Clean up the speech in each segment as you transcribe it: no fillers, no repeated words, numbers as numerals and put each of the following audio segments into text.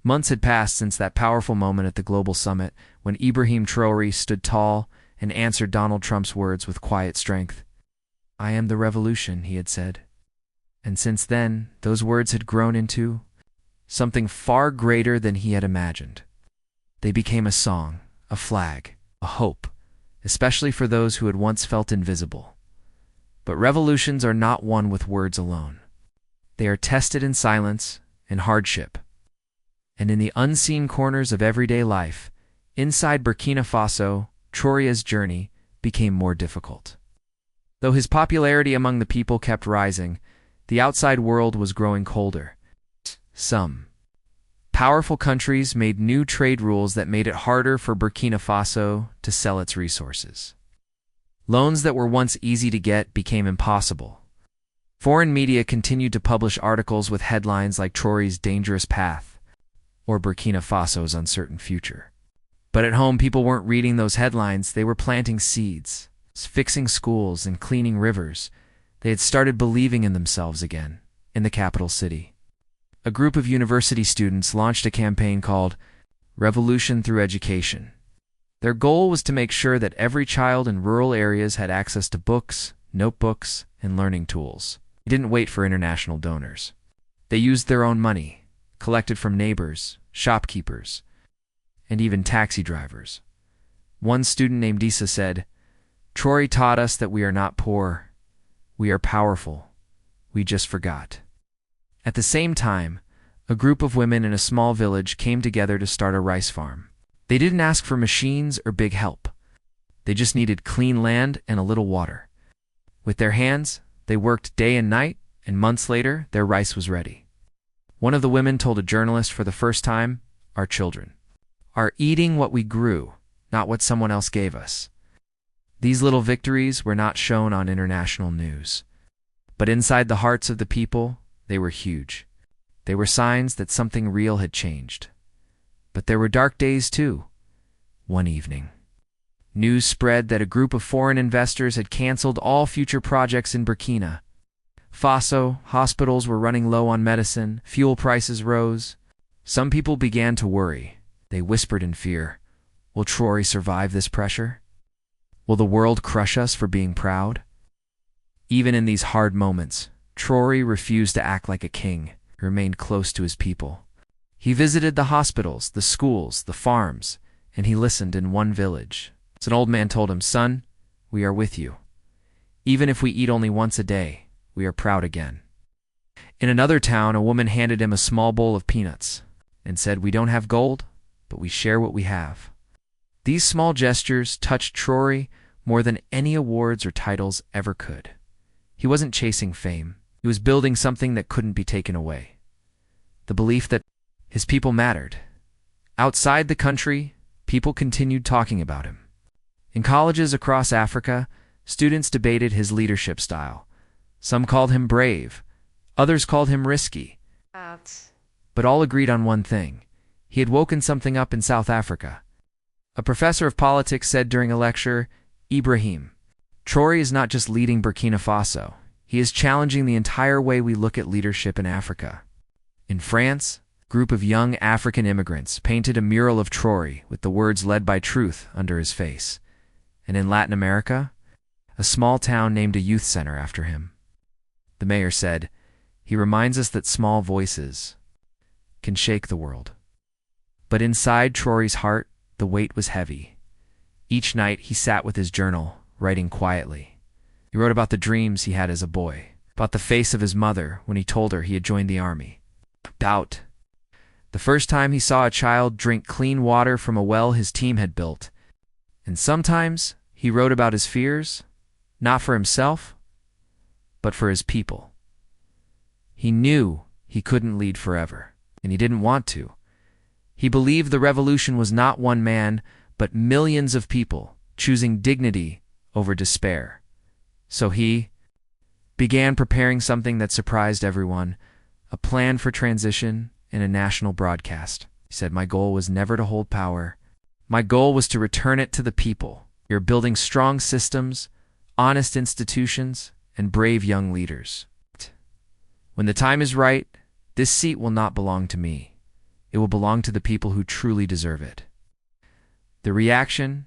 Months had passed since that powerful moment at the global summit when Ibrahim Traoré stood tall and answered Donald Trump's words with quiet strength. "I am the revolution," he had said. And since then, those words had grown into something far greater than he had imagined. They became a song, a flag, a hope, especially for those who had once felt invisible. But revolutions are not won with words alone. They are tested in silence and hardship, and in the unseen corners of everyday life. Inside Burkina Faso, Traoré's journey became more difficult. Though his popularity among the people kept rising, the outside world was growing colder. Some powerful countries made new trade rules that made it harder for Burkina Faso to sell its resources. Loans that were once easy to get became impossible. Foreign media continued to publish articles with headlines like Traoré's dangerous path or Burkina Faso's uncertain future. But at home, people weren't reading those headlines. They were planting seeds, fixing schools, and cleaning rivers. They had started believing in themselves again in the capital city. A group of university students launched a campaign called Revolution Through Education. Their goal was to make sure that every child in rural areas had access to books, notebooks, and learning tools. They didn't wait for international donors. They used their own money, collected from neighbors, shopkeepers, and even taxi drivers. One student named Issa said, "Traoré taught us that we are not poor. We are powerful. We just forgot." At the same time, a group of women in a small village came together to start a rice farm. They didn't ask for machines or big help. They just needed clean land and a little water. With their hands, they worked day and night, and months later, their rice was ready. One of the women told a journalist for the first time, "Our children are eating what we grew, not what someone else gave us." These little victories were not shown on international news. But inside the hearts of the people, they were huge. They were signs that something real had changed. But there were dark days too. One evening, news spread that a group of foreign investors had canceled all future projects in Burkina Faso. Hospitals were running low on medicine, fuel prices rose. Some people began to worry. They whispered in fear, "Will Traoré survive this pressure? Will the world crush us for being proud?" Even in these hard moments, Traoré refused to act like a king. He remained close to his people. He visited the hospitals, the schools, the farms, and he listened in one village. An old man told him, "Son, we are with you. Even if we eat only once a day, we are proud again." In another town, a woman handed him a small bowl of peanuts and said, "We don't have gold, but we share what we have." These small gestures touched Traoré more than any awards or titles ever could. He wasn't chasing fame. He was building something that couldn't be taken away. The belief that his people mattered. Outside the country, people continued talking about him. In colleges across Africa, students debated his leadership style. Some called him brave, others called him risky. But all agreed on one thing. He had woken something up in South Africa. A professor of politics said during a lecture, "Ibrahim, Traoré is not just leading Burkina Faso. He is challenging the entire way we look at leadership in Africa." In France, a group of young African immigrants painted a mural of Traoré with the words "Led by Truth" under his face. And in Latin America, a small town named a youth center after him. The mayor said, "He reminds us that small voices can shake the world." But inside Traoré's heart, the weight was heavy. Each night he sat with his journal, writing quietly. He wrote about the dreams he had as a boy, about the face of his mother when he told her he had joined the army, about the first time he saw a child drink clean water from a well his team had built. And sometimes he wrote about his fears, not for himself, but for his people. He knew he couldn't lead forever, and he didn't want to. He believed the revolution was not one man, but millions of people choosing dignity over despair. So he began preparing something that surprised everyone, a plan for transition and a national broadcast. He said, "My goal was never to hold power. My goal was to return it to the people. You're building strong systems, honest institutions, and brave young leaders. When the time is right, this seat will not belong to me. It will belong to the people who truly deserve it. The reaction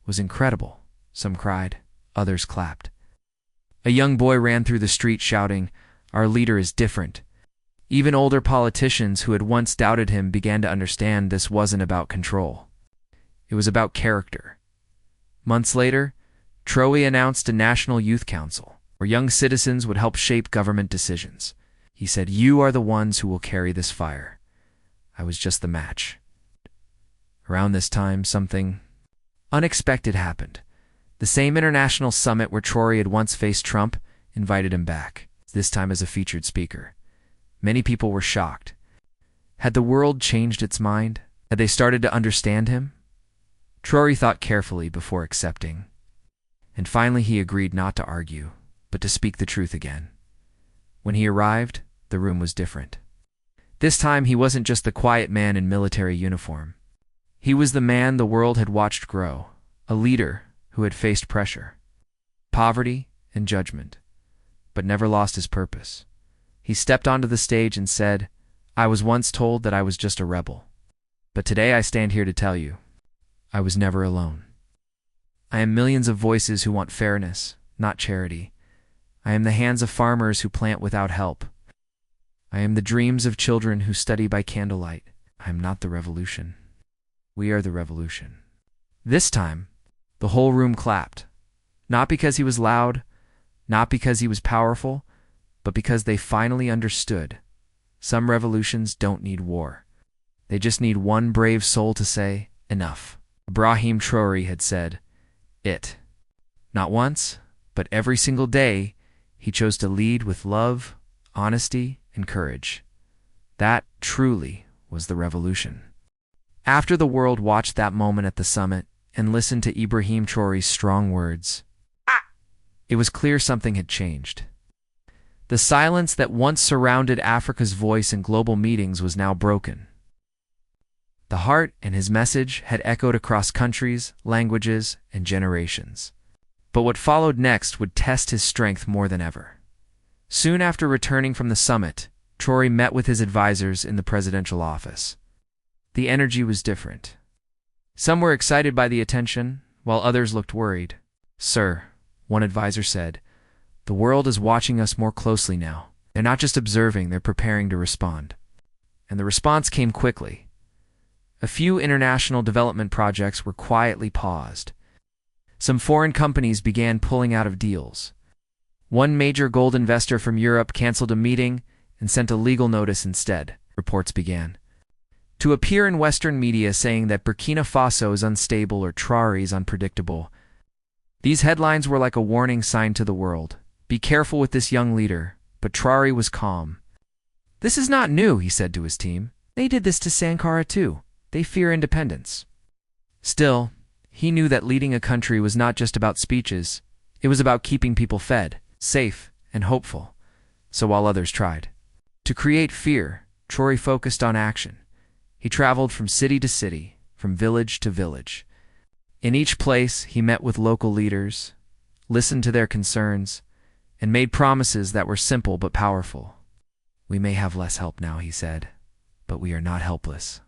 was incredible. Some cried, others clapped. A young boy ran through the street shouting, "Our leader is different." Even older politicians who had once doubted him began to understand this wasn't about control. It was about character. Months later, Traoré announced a national youth council, where young citizens would help shape government decisions. He said, "You are the ones who will carry this fire. I was just the match." Around this time, something unexpected happened. The same international summit where Traoré had once faced Trump invited him back, this time as a featured speaker. Many people were shocked. Had the world changed its mind? Had they started to understand him? Traoré thought carefully before accepting. And finally he agreed not to argue, but to speak the truth again. When he arrived, the room was different. This time he wasn't just the quiet man in military uniform. He was the man the world had watched grow, a leader who had faced pressure, poverty, and judgment, but never lost his purpose. He stepped onto the stage and said, "I was once told that I was just a rebel, but today I stand here to tell you, I was never alone. I am millions of voices who want fairness, not charity. I am the hands of farmers who plant without help. I am the dreams of children who study by candlelight. I am not the revolution. We are the revolution." This time, the whole room clapped, not because he was loud, not because he was powerful, but because they finally understood. Some revolutions don't need war. They just need one brave soul to say, "Enough." Ibrahim Traoré had said it. Not once, but every single day, he chose to lead with love, honesty, and courage. That truly was the revolution. After the world watched that moment at the summit and listened to Ibrahim Traoré's strong words, it was clear something had changed. The silence that once surrounded Africa's voice in global meetings was now broken. The heart and his message had echoed across countries, languages, and generations. But what followed next would test his strength more than ever. Soon after returning from the summit, Traoré met with his advisors in the presidential office. The energy was different. Some were excited by the attention, while others looked worried. "Sir," one advisor said, "the world is watching us more closely now. They're not just observing, they're preparing to respond." And the response came quickly. A few international development projects were quietly paused. Some foreign companies began pulling out of deals. One major gold investor from Europe canceled a meeting and sent a legal notice instead, reports began. To appear in Western media saying that Burkina Faso is unstable or Traoré is unpredictable. These headlines were like a warning sign to the world. Be careful with this young leader, but Traoré was calm. "This is not new," he said to his team. "They did this to Sankara too. They fear independence." Still, he knew that leading a country was not just about speeches. It was about keeping people fed, safe, and hopeful. So while others tried to create fear, Traoré focused on action. He traveled from city to city, from village to village. In each place, he met with local leaders, listened to their concerns, and made promises that were simple but powerful. "We may have less help now," he said, "but we are not helpless."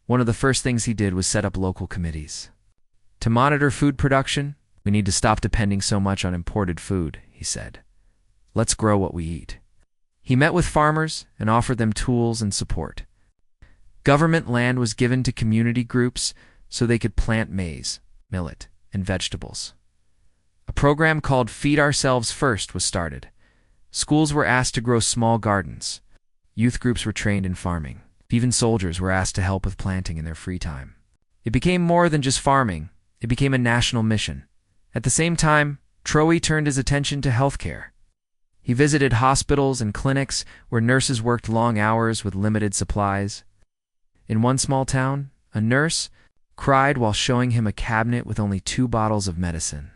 One of the first things he did was set up local committees. To monitor food production, we need to stop depending so much on imported food, he said. Let's grow what we eat. He met with farmers and offered them tools and support. Government land was given to community groups so they could plant maize, millet, and vegetables. A program called Feed Ourselves First was started. Schools were asked to grow small gardens. Youth groups were trained in farming. Even soldiers were asked to help with planting in their free time. It became more than just farming. It became a national mission. At the same time, Traoré turned his attention to healthcare. He visited hospitals and clinics where nurses worked long hours with limited supplies. In one small town, a nurse cried while showing him a cabinet with only 2 bottles of medicine.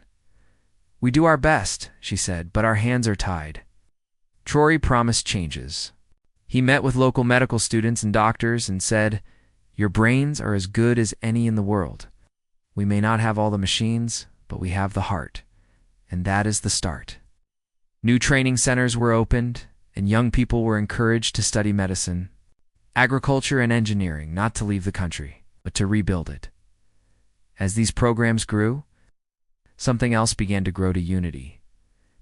"We do our best," she said, "but our hands are tied." Traoré promised changes. He met with local medical students and doctors and said, "Your brains are as good as any in the world. We may not have all the machines, but we have the heart. And that is the start." New training centers were opened, and young people were encouraged to study medicine. agriculture and engineering, not to leave the country, but to rebuild it. As these programs grew, something else began to grow to unity.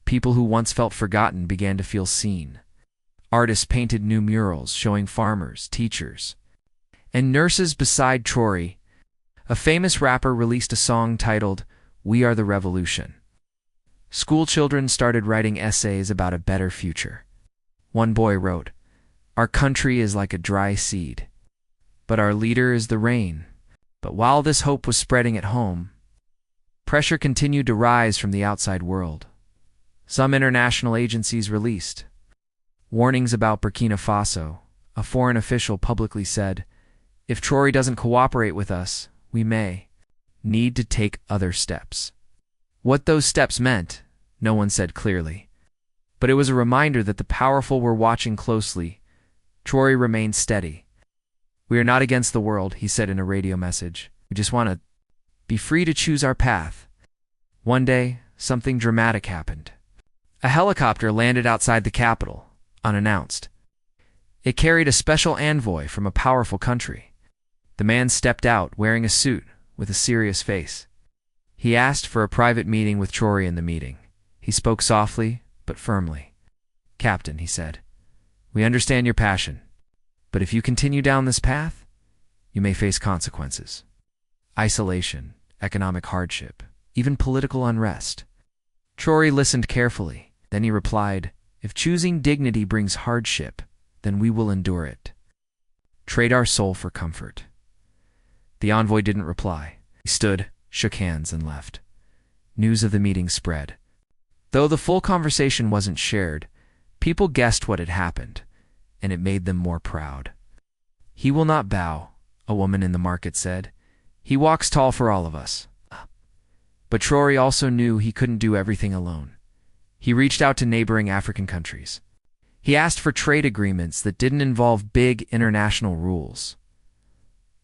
People who once felt forgotten began to feel seen. Artists painted new murals showing farmers, teachers, and nurses beside Traoré. A famous rapper released a song titled, "We Are the Revolution." School children started writing essays about a better future. One boy wrote, "Our country is like a dry seed, but our leader is the rain." But while this hope was spreading at home, pressure continued to rise from the outside world. Some international agencies released warnings about Burkina Faso. A foreign official publicly said, "If Traoré doesn't cooperate with us, we may need to take other steps." What those steps meant, no one said clearly. But it was a reminder that the powerful were watching closely. Traoré remained steady. "We are not against the world," he said in a radio message. "We just want to be free to choose our path." One day, something dramatic happened. A helicopter landed outside the capital, unannounced. It carried a special envoy from a powerful country. The man stepped out wearing a suit with a serious face. He asked for a private meeting with Traoré in the meeting. He spoke softly but firmly. "Captain," he said, "we understand your passion, but if you continue down this path, you may face consequences. Isolation, economic hardship, even political unrest." Traoré listened carefully. Then he replied, "If choosing dignity brings hardship, then we will endure it. Trade our soul for comfort." The envoy didn't reply. He stood, shook hands, and left. News of the meeting spread. Though the full conversation wasn't shared, people guessed what had happened, and it made them more proud. "He will not bow," a woman in the market said. "He walks tall for all of us." But Traoré also knew he couldn't do everything alone. He reached out to neighboring African countries. He asked for trade agreements that didn't involve big international rules.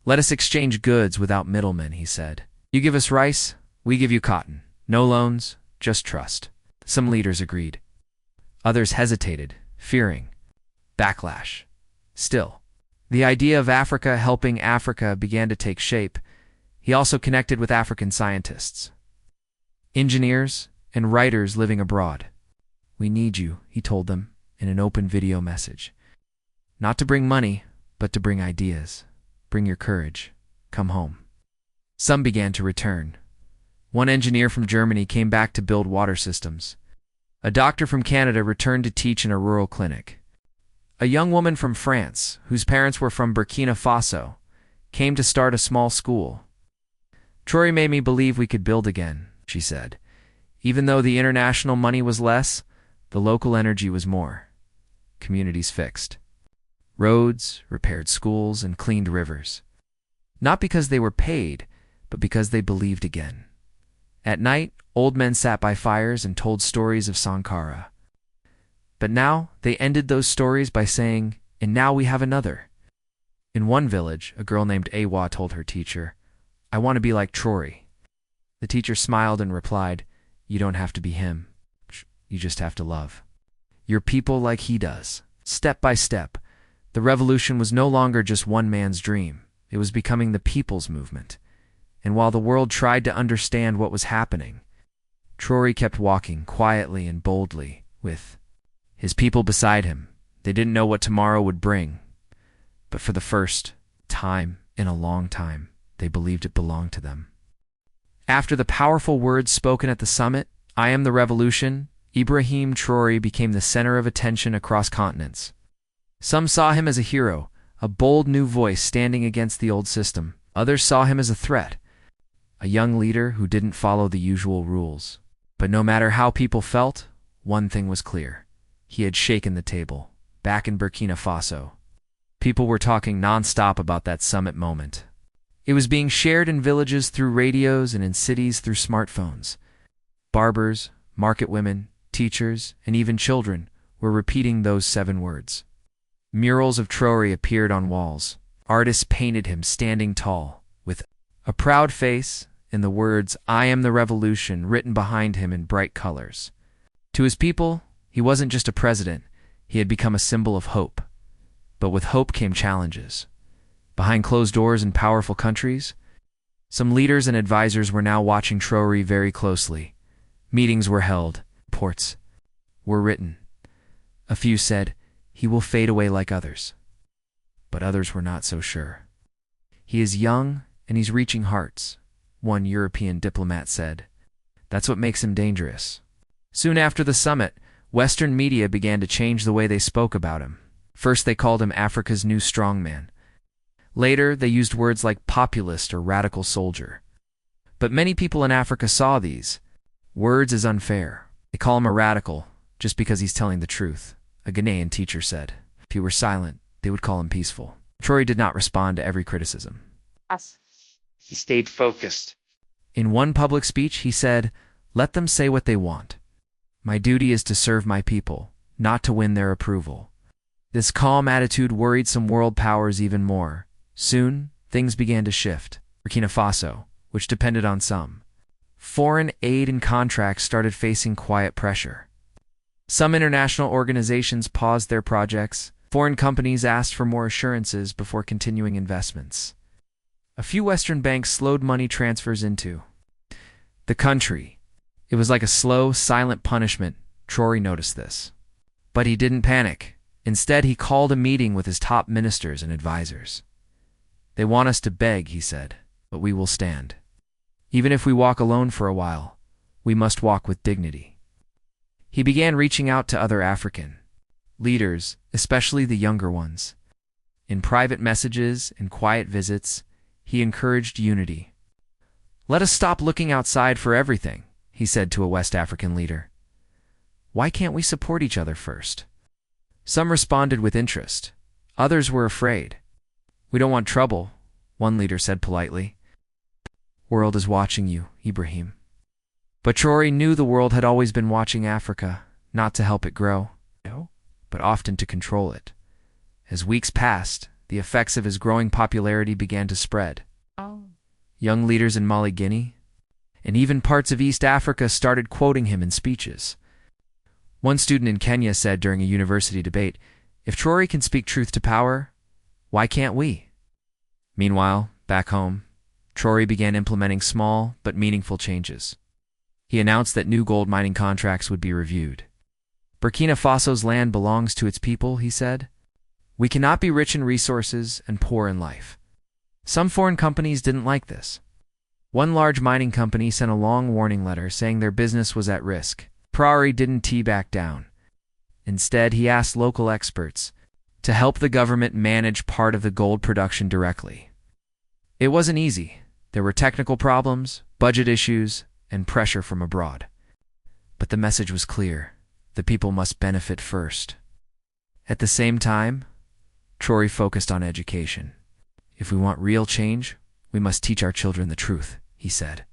"Let us exchange goods without middlemen," he said. "You give us rice, we give you cotton. No loans, just trust." Some leaders agreed. Others hesitated, fearing backlash. Still, the idea of Africa helping Africa began to take shape. He also connected with African scientists, engineers, and writers living abroad. "We need you," he told them in an open video message. "Not to bring money, but to bring ideas. Bring your courage. Come home." Some began to return. One engineer from Germany came back to build water systems. A doctor from Canada returned to teach in a rural clinic. A young woman from France, whose parents were from Burkina Faso, came to start a small school. "Traoré made me believe we could build again," she said. "Even though the international money was less, the local energy was more." Communities fixed roads, repaired schools, and cleaned rivers. Not because they were paid, but because they believed again. At night, old men sat by fires and told stories of Sankara. But now, they ended those stories by saying, "And now we have another." In one village, a girl named Awa told her teacher, "I want to be like Traoré." The teacher smiled and replied, "You don't have to be him. You just have to love your people like he does." Step by step, the revolution was no longer just one man's dream. It was becoming the people's movement. And while the world tried to understand what was happening, Traoré kept walking quietly and boldly, with his people beside him. They didn't know what tomorrow would bring, but for the first time in a long time, they believed it belonged to them. After the powerful words spoken at the summit, "I am the revolution," Ibrahim Traoré became the center of attention across continents. Some saw him as a hero, a bold new voice standing against the old system. Others saw him as a threat, a young leader who didn't follow the usual rules. But no matter how people felt, one thing was clear. He had shaken the table. Back in Burkina Faso, people were talking non-stop about that summit moment. It was being shared in villages through radios and in cities through smartphones. Barbers, market women, teachers, and even children were repeating those 7 words. Murals of Traoré appeared on walls. Artists painted him standing tall, with a proud face and the words, "I am the revolution," written behind him in bright colors. To his people, he wasn't just a president, he had become a symbol of hope. But with hope came challenges. Behind closed doors in powerful countries, some leaders and advisors were now watching Traoré very closely. Meetings were held, reports were written. A few said, "He will fade away like others." But others were not so sure. "He is young and he's reaching hearts," one European diplomat said. "That's what makes him dangerous." Soon after the summit, Western media began to change the way they spoke about him. First, they called him Africa's new strongman. Later, they used words like populist or radical soldier. But many people in Africa saw these words as unfair. They call him a radical just because he's telling the truth, a Ghanaian teacher said. If he were silent, they would call him peaceful. Traoré did not respond to every criticism. He stayed focused. In one public speech, he said, "Let them say what they want. My duty is to serve my people, not to win their approval." This calm attitude worried some world powers even more. Soon, things began to shift. Burkina Faso, which depended on some foreign aid and contracts, started facing quiet pressure. Some international organizations paused their projects. Foreign companies asked for more assurances before continuing investments. A few Western banks slowed money transfers into the country. It was like a slow, silent punishment. Traoré noticed this. But he didn't panic. Instead, he called a meeting with his top ministers and advisors. "They want us to beg," he said, "but we will stand. Even if we walk alone for a while, we must walk with dignity." He began reaching out to other African leaders, especially the younger ones. In private messages and quiet visits, he encouraged unity. "Let us stop looking outside for everything," he said to a West African leader. "Why can't we support each other first?" Some responded with interest. Others were afraid. "We don't want trouble," one leader said politely. "World is watching you, Ibrahim." But Traoré knew the world had always been watching Africa, not to help it grow, but often to control it. As weeks passed, the effects of his growing popularity began to spread. Young leaders in Mali, Guinea, and even parts of East Africa started quoting him in speeches. One student in Kenya said during a university debate, "If Traoré can speak truth to power, why can't we?" Meanwhile, back home, Traoré began implementing small but meaningful changes. He announced that new gold mining contracts would be reviewed. "Burkina Faso's land belongs to its people," he said. "We cannot be rich in resources and poor in life." Some foreign companies didn't like this. One large mining company sent a long warning letter saying their business was at risk. Traoré didn't back down. Instead, he asked local experts to help the government manage part of the gold production directly. It wasn't easy. There were technical problems, budget issues, and pressure from abroad. But the message was clear. The people must benefit first. At the same time, Traoré focused on education. "If we want real change, we must teach our children the truth," he said.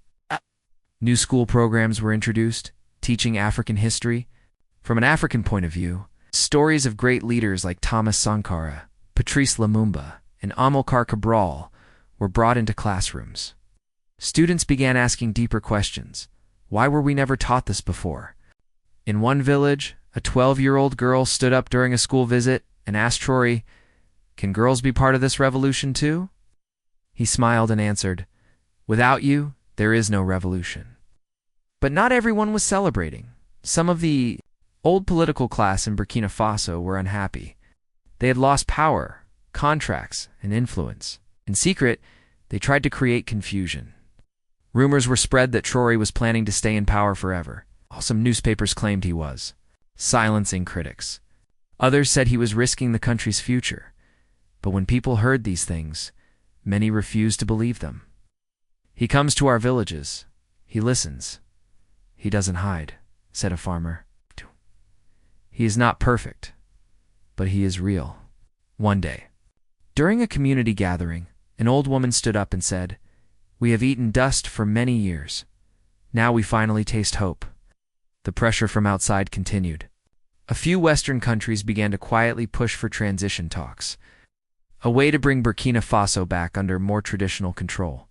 New school programs were introduced, teaching African history. From an African point of view, stories of great leaders like Thomas Sankara, Patrice Lumumba, and Amilcar Cabral were brought into classrooms. Students began asking deeper questions. Why were we never taught this before? In one village, a 12-year-old girl stood up during a school visit and asked Traoré, "Can girls be part of this revolution too?" He smiled and answered, "Without you, there is no revolution." But not everyone was celebrating. Some of the old political class in Burkina Faso were unhappy. They had lost power, contracts, and influence. In secret, they tried to create confusion. Rumors were spread that Traoré was planning to stay in power forever. Some newspapers claimed he was, silencing critics. Others said he was risking the country's future. But when people heard these things, many refused to believe them. "He comes to our villages. He listens. He doesn't hide," said a farmer. "He is not perfect, but he is real." One day, during a community gathering, an old woman stood up and said, "We have eaten dust for many years. Now we finally taste hope." The pressure from outside continued. A few Western countries began to quietly push for transition talks, a way to bring Burkina Faso back under more traditional control.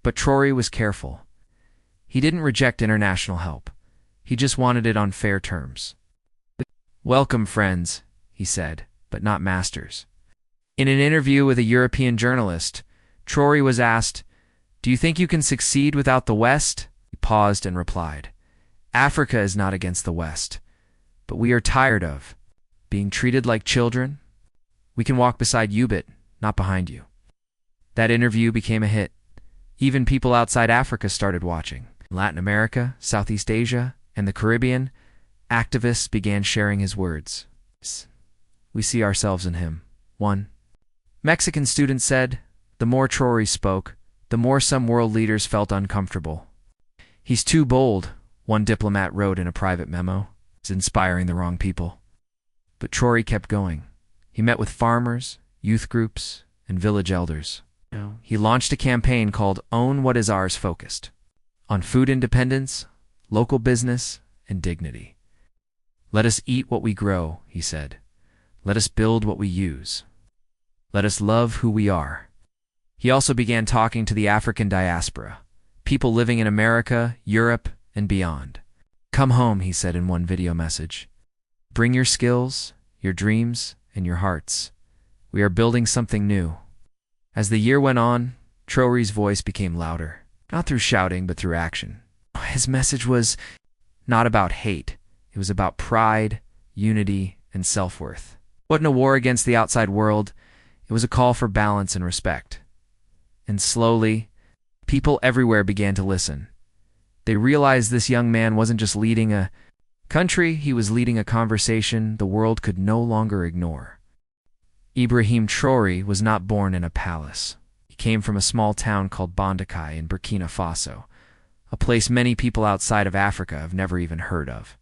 But Traoré was careful. He didn't reject international help. He just wanted it on fair terms. "Welcome, friends," he said. but not masters. In an interview with a European journalist, Traoré was asked, "Do you think you can succeed without the West?" He paused and replied, "Africa is not against the West, but we are tired of being treated like children. We can walk beside you, but not behind you." That interview became a hit. Even people outside Africa started watching. In Latin America, Southeast Asia, and the Caribbean, activists began sharing his words. "We see ourselves in him." One Mexican student said, "The more Traoré spoke, the more some world leaders felt uncomfortable." "He's too bold," one diplomat wrote in a private memo. "He's inspiring the wrong people." But Traoré kept going. He met with farmers, youth groups, and village elders. He launched a campaign called Own What Is Ours, focused on food independence, local business, and dignity. "Let us eat what we grow," he said. "Let us build what we use. Let us love who we are." He also began talking to the African diaspora, people living in America, Europe, and beyond. "Come home," he said in one video message. "Bring your skills, your dreams, and your hearts. We are building something new." As the year went on, Traoré's voice became louder, not through shouting, but through action. His message was not about hate. It was about pride, unity, and self-worth. It wasn't a war against the outside world. It was a call for balance and respect. And slowly, people everywhere began to listen. They realized this young man wasn't just leading a country, he was leading a conversation the world could no longer ignore. Ibrahim Traoré was not born in a palace. He came from a small town called Bondakai in Burkina Faso, a place many people outside of Africa have never even heard of.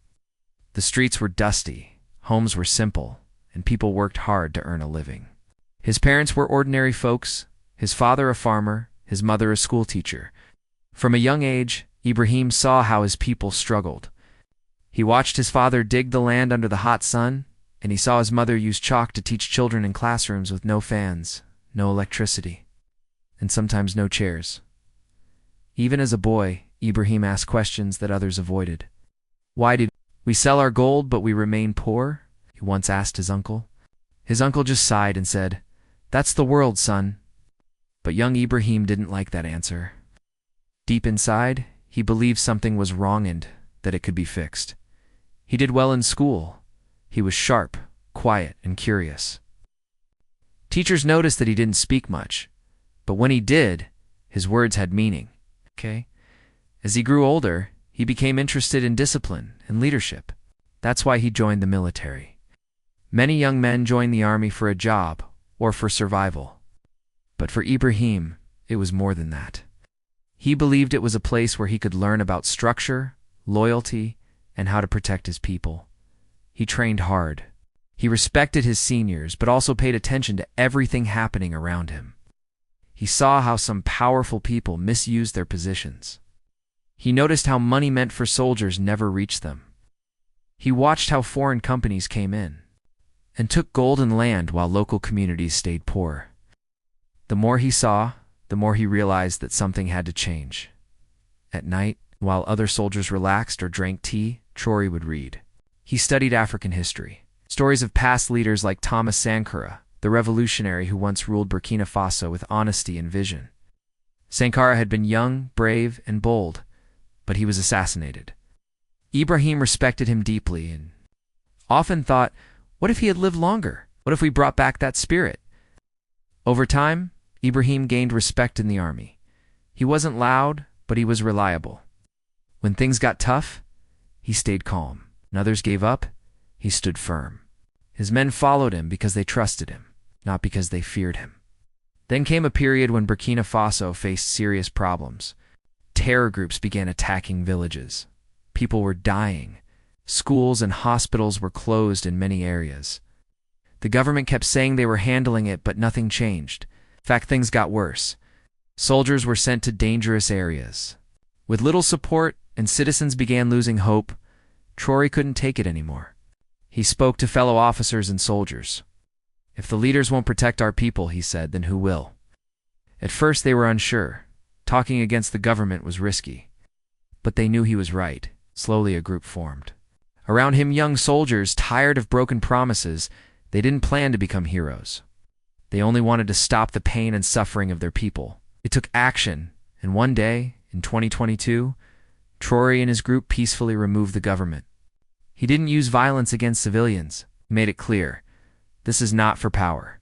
The streets were dusty, homes were simple, and people worked hard to earn a living. His parents were ordinary folks, his father a farmer, his mother a schoolteacher. From a young age, Ibrahim saw how his people struggled. He watched his father dig the land under the hot sun, and he saw his mother use chalk to teach children in classrooms with no fans, no electricity, and sometimes no chairs. Even as a boy, Ibrahim asked questions that others avoided. "Why did we sell our gold but we remain poor?" he once asked his uncle. His uncle just sighed and said, "That's the world, son." But young Ibrahim didn't like that answer. Deep inside, he believed something was wrong and that it could be fixed. He did well in school. He was sharp, quiet, and curious. Teachers noticed that he didn't speak much, but when he did, his words had meaning. As he grew older, he became interested in discipline and leadership. That's why he joined the military. Many young men join the army for a job or for survival. But for Ibrahim, it was more than that. He believed it was a place where he could learn about structure, loyalty, and how to protect his people. He trained hard. He respected his seniors, but also paid attention to everything happening around him. He saw how some powerful people misused their positions. He noticed how money meant for soldiers never reached them. He watched how foreign companies came in and took gold and land while local communities stayed poor. The more he saw, the more he realized that something had to change. At night, while other soldiers relaxed or drank tea, Traoré would read. He studied African history, stories of past leaders like Thomas Sankara, the revolutionary who once ruled Burkina Faso with honesty and vision. Sankara had been young, brave, and bold, but he was assassinated. Ibrahim respected him deeply and often thought, what if he had lived longer? What if we brought back that spirit? Over time, Ibrahim gained respect in the army. He wasn't loud, but he was reliable. When things got tough, he stayed calm. When others gave up, he stood firm. His men followed him because they trusted him, not because they feared him. Then came a period when Burkina Faso faced serious problems. Terror groups began attacking villages. People were dying. Schools and hospitals were closed in many areas. The government kept saying they were handling it, but nothing changed. In fact, things got worse. Soldiers were sent to dangerous areas. With little support and citizens began losing hope, Traoré couldn't take it anymore. He spoke to fellow officers and soldiers. "If the leaders won't protect our people," he said, "then who will?" At first they were unsure. Talking against the government was risky. But they knew he was right. Slowly a group formed. Around him, young soldiers, tired of broken promises, They didn't plan to become heroes. They only wanted to stop the pain and suffering of their people. It took action, and one day, in 2022, Traoré and his group peacefully removed the government. He didn't use violence against civilians. He made it clear, this is not for power.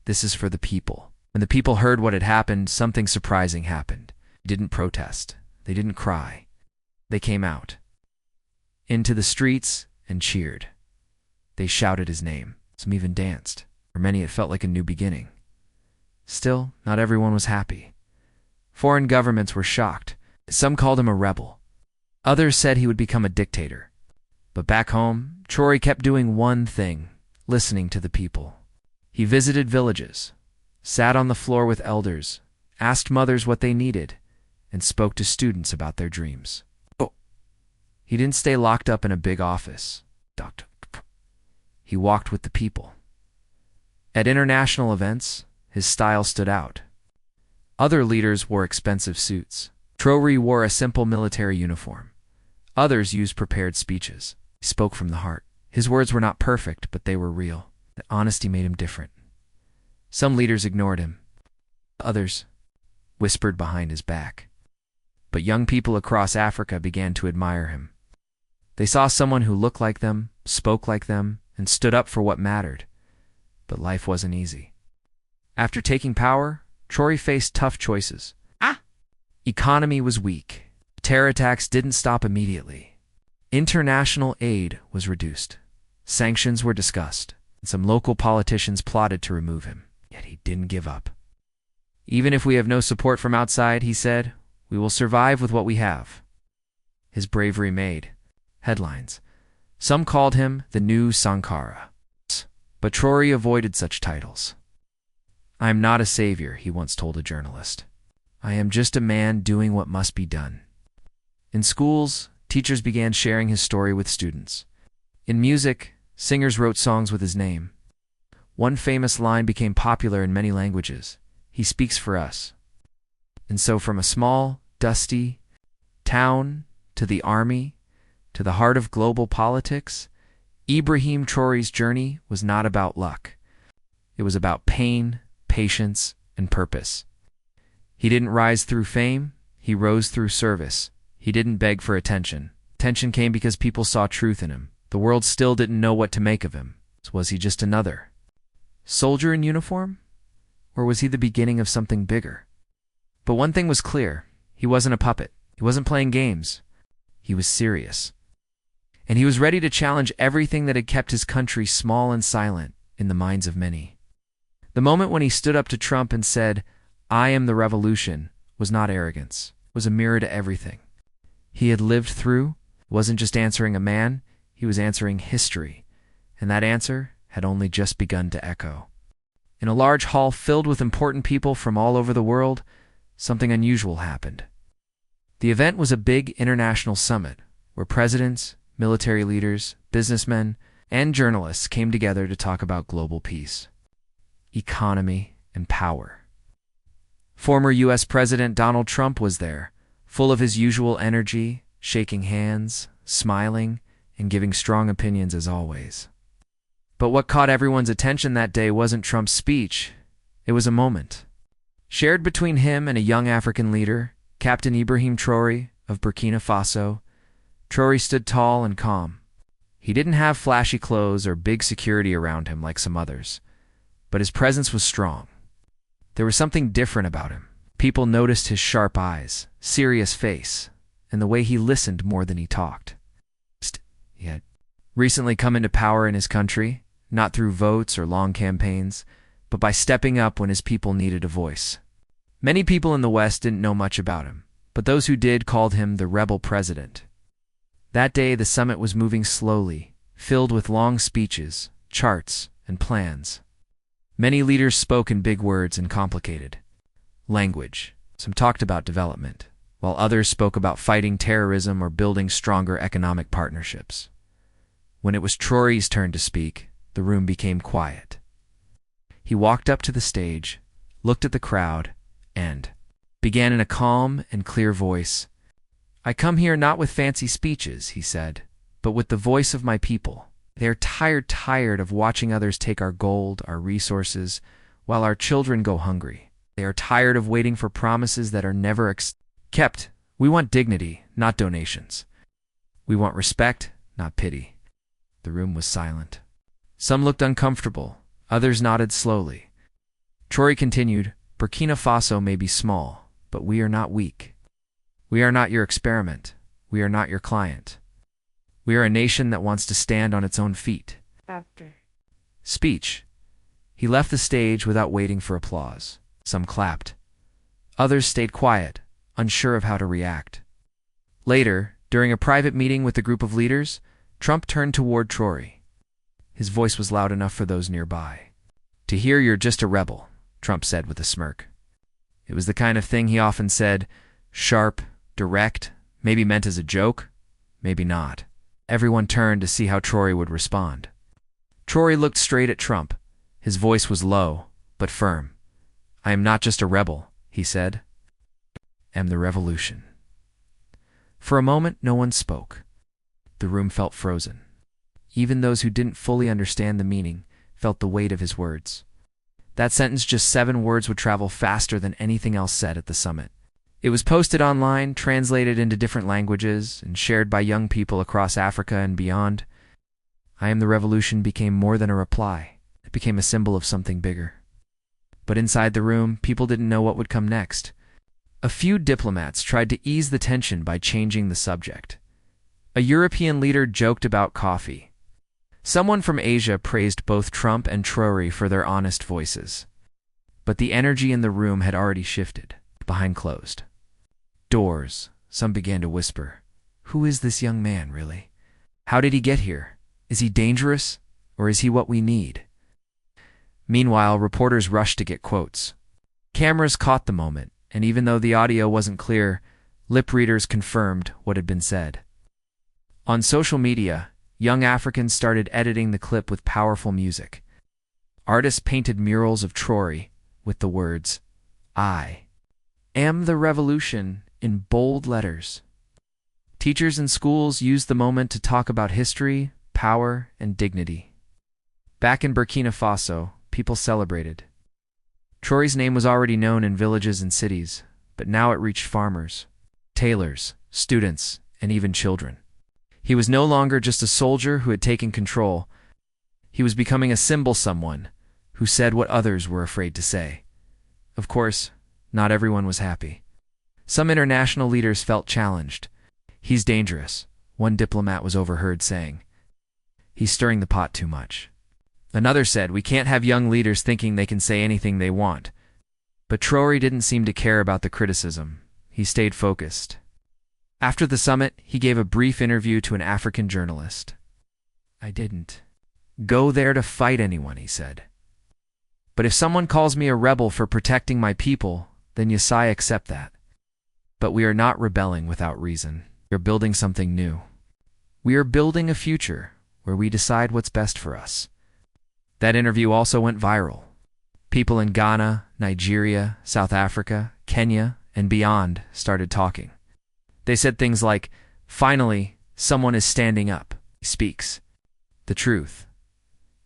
This is for the people. When the people heard what had happened, something surprising happened. They didn't protest. They didn't cry. They came out into the streets and cheered. They shouted his name. Some even danced. For many, it felt like a new beginning. Still, not everyone was happy. Foreign governments were shocked. Some called him a rebel. Others said he would become a dictator. But back home, Traoré kept doing one thing, listening to the people. He visited villages, sat on the floor with elders, asked mothers what they needed, and spoke to students about their dreams. He didn't stay locked up in a big office. He walked with the people. At international events, his style stood out. Other leaders wore expensive suits. Traoré wore a simple military uniform. Others used prepared speeches. He spoke from the heart. His words were not perfect, but they were real. That honesty made him different. Some leaders ignored him. Others whispered behind his back. But young people across Africa began to admire him. They saw someone who looked like them, spoke like them, and stood up for what mattered. But life wasn't easy. After taking power, Traoré faced tough choices. Economy was weak. Terror attacks didn't stop immediately. International aid was reduced. Sanctions were discussed, and some local politicians plotted to remove him. Yet he didn't give up. Even if we have no support from outside, he said, we will survive with what we have. His bravery made headlines. Some called him the new Sankara. But Traoré avoided such titles. I am not a savior, he once told a journalist. I am just a man doing what must be done. In schools, teachers began sharing his story with students. In music, singers wrote songs with his name. One famous line became popular in many languages. He speaks for us. And so from a small, dusty town to the army, to the heart of global politics, Ibrahim Traoré's journey was not about luck. It was about pain, patience, and purpose. He didn't rise through fame, he rose through service. He didn't beg for attention. Attention came because people saw truth in him. The world still didn't know what to make of him. Was he just another soldier in uniform? Or was he the beginning of something bigger? But one thing was clear. He wasn't a puppet. He wasn't playing games. He was serious. And he was ready to challenge everything that had kept his country small and silent in the minds of many. The moment when he stood up to Trump and said, I am the revolution, was not arrogance. It was a mirror to everything he had lived through. Wasn't just answering a man, he was answering history. And that answer had only just begun to echo. In a large hall filled with important people from all over the world, something unusual happened. The event was a big international summit where presidents, military leaders, businessmen, and journalists came together to talk about global peace, economy, and power. Former U.S. President Donald Trump was there, full of his usual energy, shaking hands, smiling, and giving strong opinions as always. But what caught everyone's attention that day wasn't Trump's speech. It was a moment shared between him and a young African leader, Captain Ibrahim Traoré of Burkina Faso. Traoré stood tall and calm. He didn't have flashy clothes or big security around him like some others, but his presence was strong. There was something different about him. People noticed his sharp eyes, serious face, and the way he listened more than he talked. He had recently come into power in his country, not through votes or long campaigns, but by stepping up when his people needed a voice. Many people in the West didn't know much about him, but those who did called him the rebel president. That day, the summit was moving slowly, filled with long speeches, charts, and plans. Many leaders spoke in big words and complicated language. Some talked about development, while others spoke about fighting terrorism or building stronger economic partnerships. When it was Traoré's turn to speak, the room became quiet. He walked up to the stage, looked at the crowd, and began in a calm and clear voice. I come here not with fancy speeches, he said, but with the voice of my people. They are tired of watching others take our gold, our resources, while our children go hungry. They are tired of waiting for promises that are never kept. We want dignity, not donations. We want respect, not pity. The room was silent. Some looked uncomfortable. Others nodded slowly. Traoré continued, Burkina Faso may be small, but we are not weak. We are not your experiment. We are not your client. We are a nation that wants to stand on its own feet. After Speech. He left the stage without waiting for applause. Some clapped. Others stayed quiet, unsure of how to react. Later, during a private meeting with a group of leaders, Trump turned toward Traoré. His voice was loud enough for those nearby. To hear you're just a rebel, Trump said with a smirk. It was the kind of thing he often said, sharp, direct, maybe meant as a joke, maybe not. Everyone turned to see how Traoré would respond. Traoré looked straight at Trump. His voice was low, but firm. I am not just a rebel, he said. I am the revolution. For a moment, no one spoke. The room felt frozen. Even those who didn't fully understand the meaning felt the weight of his words. That sentence, just 7 words, would travel faster than anything else said at the summit. It was posted online, translated into different languages, and shared by young people across Africa and beyond. I am the revolution became more than a reply. It became a symbol of something bigger. But inside the room, people didn't know what would come next. A few diplomats tried to ease the tension by changing the subject. A European leader joked about coffee. Someone from Asia praised both Trump and Traoré for their honest voices. But the energy in the room had already shifted. Behind closed doors, some began to whisper, who is this young man, really? How did he get here? Is he dangerous, or is he what we need? Meanwhile, reporters rushed to get quotes. Cameras caught the moment, and even though the audio wasn't clear, lip readers confirmed what had been said. On social media, young Africans started editing the clip with powerful music. Artists painted murals of Traoré with the words, I am the revolution, in bold letters. Teachers in schools used the moment to talk about history, power, and dignity. Back in Burkina Faso, people celebrated. Traoré's name was already known in villages and cities, but now it reached farmers, tailors, students, and even children. He was no longer just a soldier who had taken control. He was becoming a symbol, someone who said what others were afraid to say. Of course, not everyone was happy. Some international leaders felt challenged. He's dangerous, one diplomat was overheard saying. He's stirring the pot too much. Another said, we can't have young leaders thinking they can say anything they want. But Traoré didn't seem to care about the criticism. He stayed focused. After the summit, he gave a brief interview to an African journalist. I didn't go there to fight anyone, he said. But if someone calls me a rebel for protecting my people, then yes, I accept that. But we are not rebelling without reason. We are building something new. We are building a future where we decide what's best for us. That interview also went viral. People in Ghana, Nigeria, South Africa, Kenya, and beyond started talking. They said things like, finally, someone is standing up. He speaks the truth.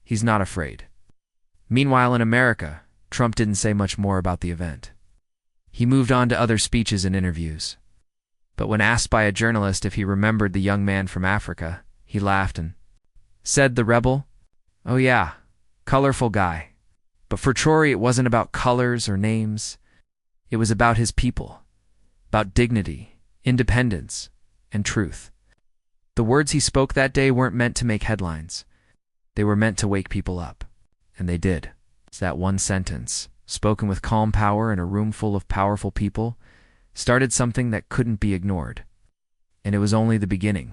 He's not afraid. Meanwhile, in America, Trump didn't say much more about the event. He moved on to other speeches and interviews. But when asked by a journalist if he remembered the young man from Africa, he laughed and said, the rebel? Oh yeah, colorful guy. But for Traoré, it wasn't about colors or names. It was about his people, about dignity, independence, and truth. The words he spoke that day weren't meant to make headlines. They were meant to wake people up. And they did. It's that one sentence, spoken with calm power in a room full of powerful people, started something that couldn't be ignored. And it was only the beginning.